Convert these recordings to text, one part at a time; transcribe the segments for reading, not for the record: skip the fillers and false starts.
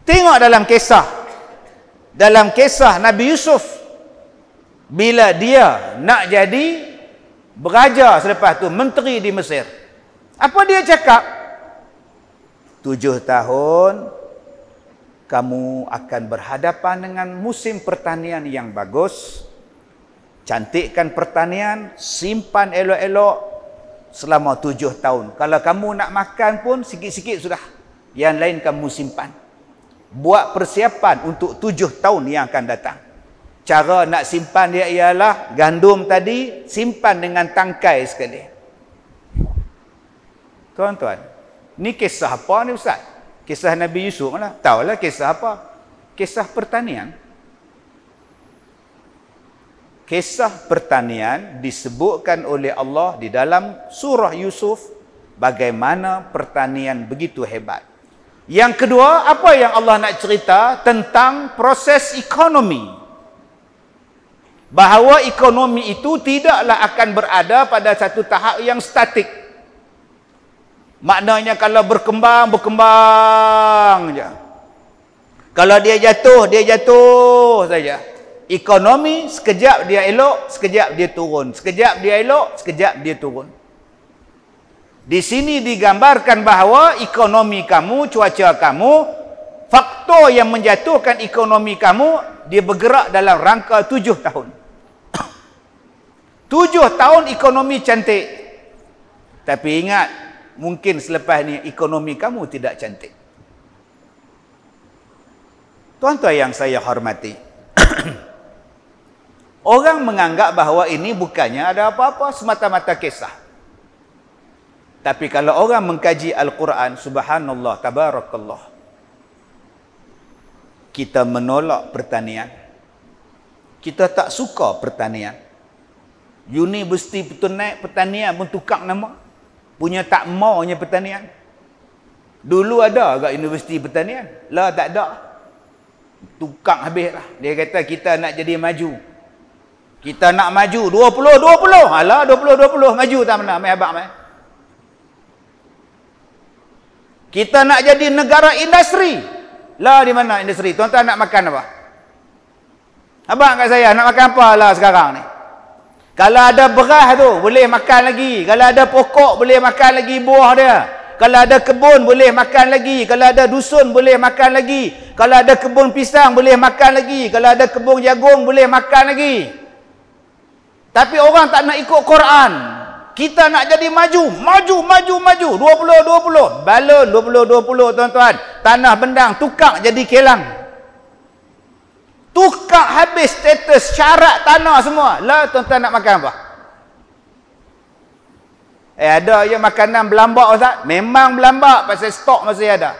Tengok dalam kisah Nabi Yusuf, bila dia nak jadi beraja, selepas tu menteri di Mesir, apa dia cakap? 7 tahun kamu akan berhadapan dengan musim pertanian yang bagus. Cantikkan pertanian, simpan elok-elok selama 7 tahun. Kalau kamu nak makan pun sikit-sikit sudah, yang lain kamu simpan. Buat persiapan untuk 7 tahun yang akan datang. Cara nak simpan dia ialah gandum tadi simpan dengan tangkai sekali. Tuan-tuan, ni kisah apa ni Ustaz? Kisah Nabi Yusuf lah. Tahulah kisah apa? Kisah pertanian. Kisah pertanian disebutkan oleh Allah di dalam surah Yusuf, bagaimana pertanian begitu hebat. Yang kedua, apa yang Allah nak cerita tentang proses ekonomi. Bahawa ekonomi itu tidaklah akan berada pada satu tahap yang statik. Maknanya kalau berkembang je. Kalau dia jatuh saja. Ekonomi sekejap dia elok, sekejap dia turun. Sekejap dia elok, sekejap dia turun. Di sini digambarkan bahawa ekonomi kamu, cuaca kamu, faktor yang menjatuhkan ekonomi kamu, dia bergerak dalam rangka 7 tahun. 7 tahun ekonomi cantik. Tapi ingat, mungkin selepas ni ekonomi kamu tidak cantik. Tuan-tuan yang saya hormati, orang menganggap bahawa ini bukannya ada apa-apa, semata-mata kisah. Tapi kalau orang mengkaji Al-Quran, subhanallah, tabarakallah, kita menolak pertanian. Kita tak suka pertanian. Universiti pertanian pun tukar nama. Punya tak maunya pertanian. Dulu ada agak universiti pertanian. Lah tak ada. Tukar habis lah. Dia kata kita nak jadi maju. Kita nak maju 20-20. Alah 20-20 maju tak mana. Mai abang mai. Kita nak jadi negara industri. Lah di mana industri? Tuan-tuan nak makan apa? Abang kat saya nak makan apa lah sekarang ni? Kalau ada beras tu boleh makan lagi. Kalau ada pokok boleh makan lagi buah dia. Kalau ada kebun boleh makan lagi. Kalau ada dusun boleh makan lagi. Kalau ada kebun pisang boleh makan lagi. Kalau ada kebun jagung boleh makan lagi. Tapi orang tak nak ikut Quran. Kita nak jadi maju. 20-20. Balon 20-20 tuan-tuan. Tanah bendang tukar jadi kelang. Tukar habis status syarat tanah semua. Lah tuan-tuan nak makan apa? Ada je makanan berlambak Ustaz. Memang berlambak pasal stok masih ada.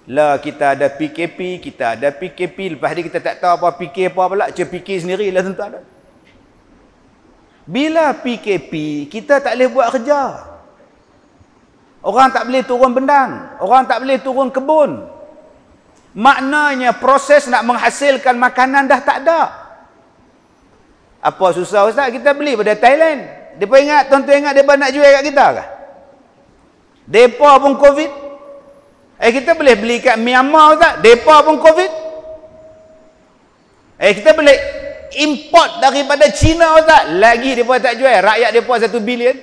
Lah kita ada PKP, lepas ni kita tak tahu apa fikir apa pula, fikir sendiri lah tuan-tuan. Bila PKP, kita tak boleh buat kerja. Orang tak boleh turun bendang, orang tak boleh turun kebun. Maknanya proses nak menghasilkan makanan dah tak ada. Apa susah Ustaz? Kita beli pada Thailand. Depa ingat, tuan-tuan ingat depa nak jual kat kita ke? Depa pun Covid. Kita boleh beli kat Myanmar Ustaz. Depa pun Covid. Kita boleh import daripada China Ustaz. Lagi depa tak jual. Rakyat depa 1 bilion.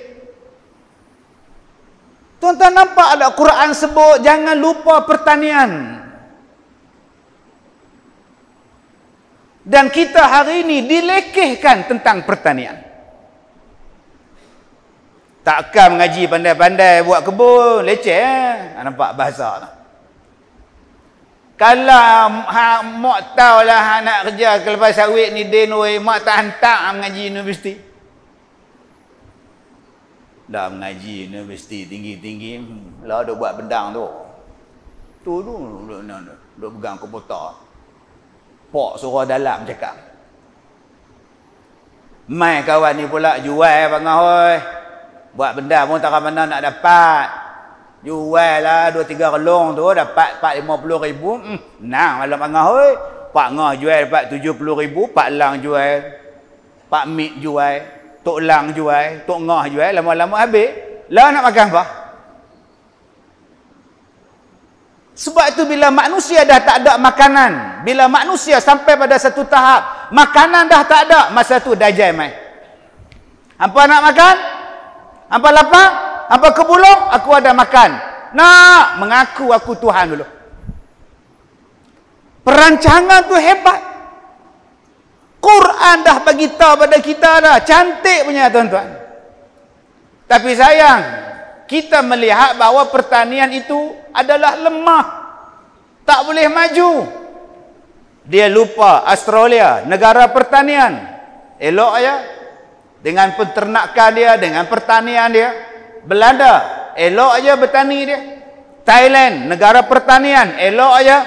Tuan-tuan nampak tak Quran sebut jangan lupa pertanian. Dan kita hari ini dilekehkan tentang pertanian. Takkan mengaji pandai-pandai buat kebun, leceh nampak bahasa lah. Kalau mak tahulah nak kerja kelepas sawit ni denoi, mak tak hantar mengaji universiti. Dah mengaji universiti tinggi-tinggi, lah duk buat bendang tu. Tu duk pegang komputer. Pok suruh dalam cakap. Mai kawan ni pula jual bangah hoi. Buat benda pun tak mana nak dapat. Jual lah 2-3 relong tu dapat 4-50 ribu. Nang malam bangah hoi. Pak ngah jual dapat 70 ribu. Pak lang jual. Pak mik jual. Tok lang jual. Tok ngah jual. Lama-lama habis. Lah nak makan apa? Sebab itu bila manusia dah tak ada makanan, bila manusia sampai pada satu tahap makanan dah tak ada, masa tu Dajjal mai. Hampa nak makan? Hampa lapar? Hampa ke bulung? Aku ada makan. Nak mengaku aku Tuhan dulu. Perancangan tu hebat. Quran dah bagi tahu pada kita dah. Cantik punya tuan-tuan. Tapi sayang, kita melihat bahawa pertanian itu adalah lemah. Tak boleh maju. Dia lupa Australia, negara pertanian. Elok aja. Dengan penternakan dia, dengan pertanian dia. Belanda, elok aja bertani dia. Thailand, negara pertanian, elok aja.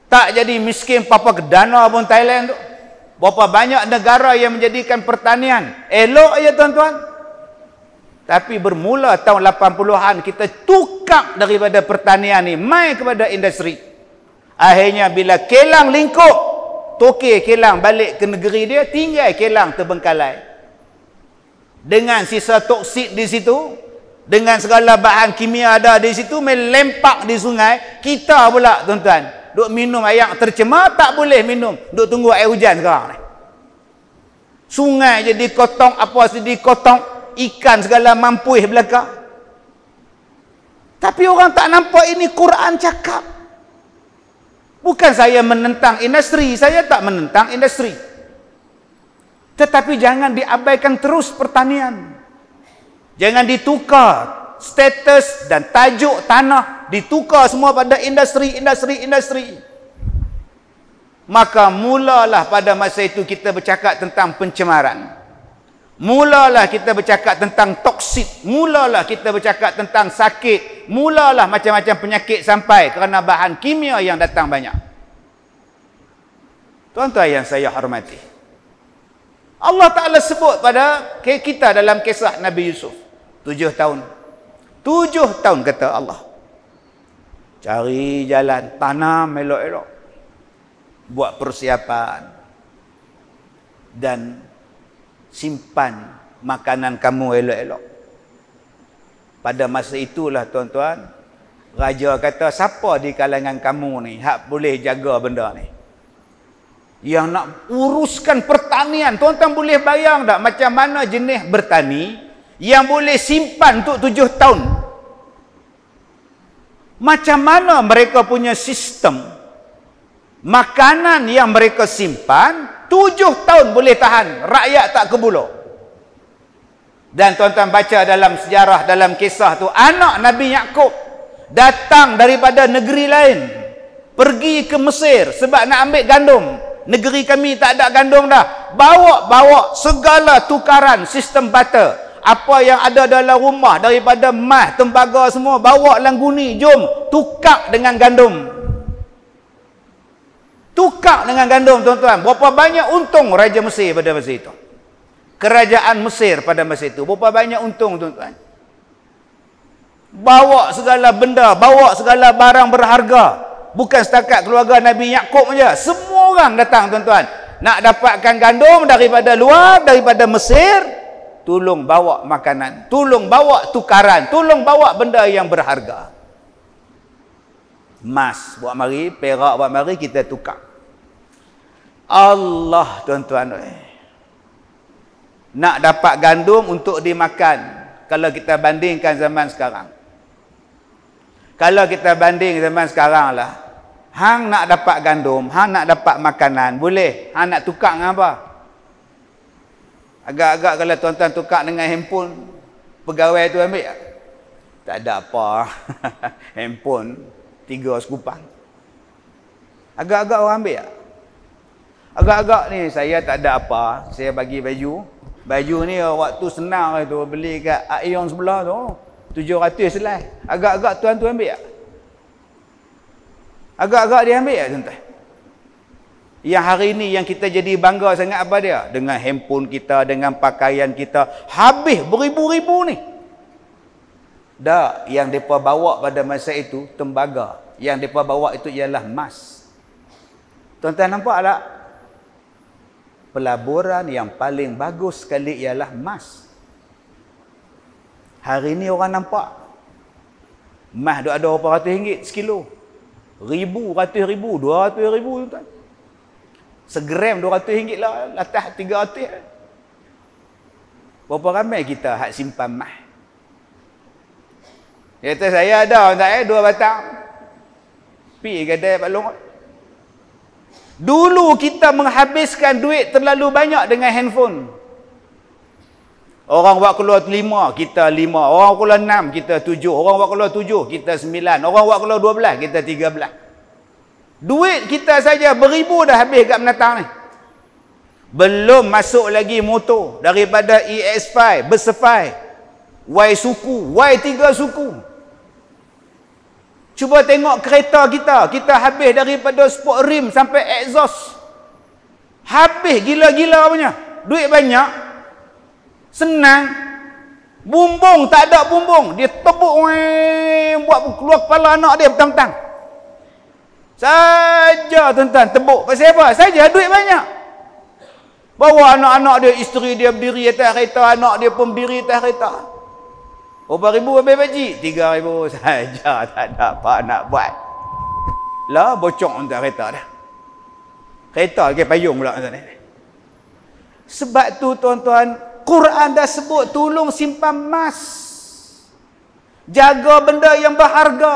Tak jadi miskin papa kedana pun Thailand tu. Berapa banyak negara yang menjadikan pertanian elok aja tuan-tuan. Tapi bermula tahun 80-an kita tukar daripada pertanian ni mai kepada industri. Akhirnya bila kelang lingkup, tokek kelang balik ke negeri dia, tinggal kelang terbengkalai. Dengan sisa toksik di situ, dengan segala bahan kimia ada di situ, melempak di sungai. Kita pula tuan-tuan, duk minum air tercemar, tak boleh minum. Duk tunggu air hujan sekarang ni. Sungai jadi kotong, apa jadi kotong, ikan segala mampuih belakang. Tapi orang tak nampak ini Quran cakap. Bukan saya menentang industri, saya tak menentang industri. Tetapi jangan diabaikan terus pertanian. Jangan ditukar status dan tajuk tanah, ditukar semua pada industri. Maka mulalah pada masa itu kita bercakap tentang pencemaran. Mulalah kita bercakap tentang toksik. Mulalah kita bercakap tentang sakit. Mulalah macam-macam penyakit sampai kerana bahan kimia yang datang banyak. Tuan-tuan yang saya hormati, Allah Ta'ala sebut pada kita dalam kisah Nabi Yusuf. 7 tahun. 7 tahun kata Allah. Cari jalan, tanam elok-elok. Buat persiapan. Dan simpan makanan kamu elok-elok. Pada masa itulah tuan-tuan, raja kata, siapa di kalangan kamu ni hak boleh jaga benda ni? Yang nak uruskan pertanian. Tuan-tuan boleh bayang tak macam mana jenis bertani yang boleh simpan untuk 7 tahun? Macam mana mereka punya sistem makanan yang mereka simpan 7 tahun boleh tahan, rakyat tak kebulur. Dan tuan-tuan baca dalam sejarah, dalam kisah tu, anak Nabi Yaqub datang daripada negeri lain, pergi ke Mesir sebab nak ambil gandum. Negeri kami tak ada gandum dah. Bawa segala tukaran sistem barter. Apa yang ada dalam rumah daripada emas, tembaga semua, bawa langguni, jom tukar dengan gandum. Tukar dengan gandum tuan-tuan. Berapa banyak untung Raja Mesir pada masa itu? Kerajaan Mesir pada masa itu. Berapa banyak untung tuan-tuan? Bawa segala benda, bawa segala barang berharga. Bukan setakat keluarga Nabi Yaqub saja. Semua orang datang tuan-tuan. Nak dapatkan gandum daripada luar, daripada Mesir. Tolong bawa makanan. Tolong bawa tukaran. Tolong bawa benda yang berharga. Emas buat mari, perak buat mari, kita tukar. Allah tuan-tuan, nak dapat gandum untuk dimakan. Kalau kita bandingkan zaman sekarang, kalau kita banding zaman sekarang lah, hang nak dapat gandum, hang nak dapat makanan, boleh. Hang nak tukar dengan apa? Agak-agak kalau tuan-tuan tukar dengan handphone, pegawai tu ambil tak ada apa. Handphone 3 sekupang. Agak-agak orang ambil tak? Agak-agak ni saya tak ada apa, saya bagi baju. Baju ni waktu senang tu beli kat Aeon sebelah tu 700 selai. Agak-agak tuan tu ambil tak? Agak-agak dia ambil tak tuan-tuan? Yang hari ni yang kita jadi bangga sangat apa dia? Dengan handphone kita, dengan pakaian kita, habis beribu-ribu ni. Dah, yang mereka bawa pada masa itu tembaga. Yang mereka bawa itu ialah emas. Tuan-tuan nampak tak? Pelaburan yang paling bagus sekali ialah emas. Hari ni orang nampak Mah duk ada berapa ratus ringgit sekilo. Ribu, ratus ribu, 200 ribu tuan. Segram 200 ringgit lah, atas 300. Berapa ramai kita hak simpan mah? Kata saya ada tak 2 batang. Pi gadai Pak Long. Dulu kita menghabiskan duit terlalu banyak dengan handphone. Orang buat keluar 5, kita 5. Orang keluar 6, kita 7. Orang buat keluar 7, kita 9. Orang buat keluar 12, kita 13. Duit kita saja beribu dah habis kat menatang ni. Belum masuk lagi motor. Daripada EX5, Bersefai, Y suku, Y3 suku. Cuba tengok kereta kita. Kita habis daripada sport rim sampai exhaust. Habis gila-gila punya. Duit banyak. Senang. Bumbung tak ada bumbung. Dia tebuk. Buat keluar kepala anak dia petang-petang. Saja tuan-tuan. Tebuk. Pasal apa? Saja duit banyak. Bawa anak-anak dia, isteri dia berdiri atas kereta. Anak dia pun berdiri atas kereta. Berapa ribu habis pakcik? 3,000 saja. Tak ada apa nak buat. Lah bocok untuk kereta dah. Kereta ke payung pula. Sebab tu tuan-tuan, Quran dah sebut tolong simpan emas. Jaga benda yang berharga.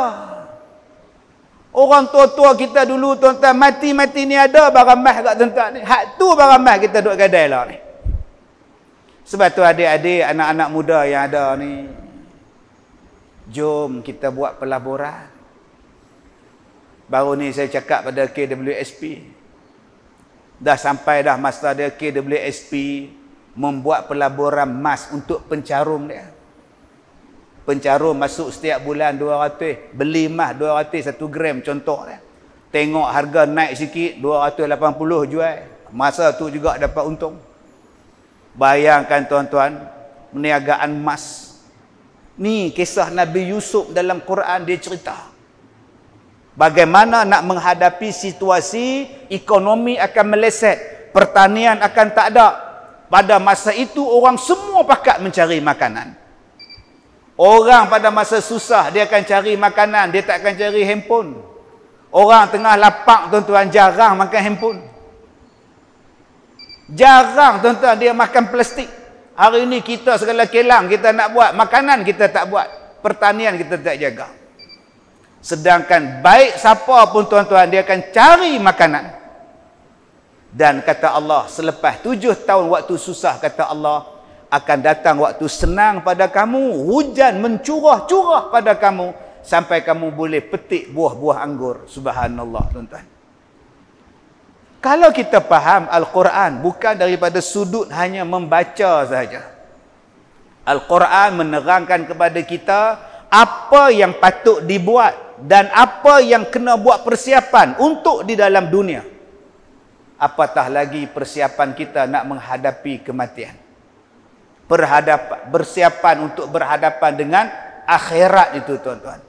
Orang tua-tua kita dulu tuan-tuan, mati-mati ni ada barang emas kat tuan-tuan ni. Hak tu barang emas kita duk gadai lah ni. Sebab tu adik-adik, anak-anak muda yang ada ni, jom kita buat pelaburan. Baru ni saya cakap pada KWSP. Dah sampai dah masa dia KWSP membuat pelaburan emas untuk pencarum dia. Pencarum masuk setiap bulan 200. Beli emas 200 1 gram contoh dia. Tengok harga naik sikit 280 jual. Masa tu juga dapat untung. Bayangkan tuan-tuan, perniagaan emas. Ni kisah Nabi Yusuf dalam Quran dia cerita. Bagaimana nak menghadapi situasi ekonomi akan meleset, pertanian akan tak ada. Pada masa itu orang semua pakat mencari makanan. Orang pada masa susah dia akan cari makanan, dia tak akan cari handphone. Orang tengah lapang tuan-tuan jarang makan handphone. Jarang tuan-tuan dia makan plastik. Hari ini kita segala kelang kita nak buat, makanan kita tak buat, pertanian kita tak jaga. Sedangkan baik siapa pun tuan-tuan dia akan cari makanan. Dan kata Allah, selepas 7 tahun waktu susah, kata Allah, akan datang waktu senang pada kamu, hujan mencurah-curah pada kamu, sampai kamu boleh petik buah-buah anggur. Subhanallah tuan-tuan. Kalau kita faham Al-Quran bukan daripada sudut hanya membaca saja. Al-Quran menerangkan kepada kita apa yang patut dibuat dan apa yang kena buat persiapan untuk di dalam dunia. Apatah lagi persiapan kita nak menghadapi kematian. Bersiapan untuk berhadapan dengan akhirat itu tuan-tuan.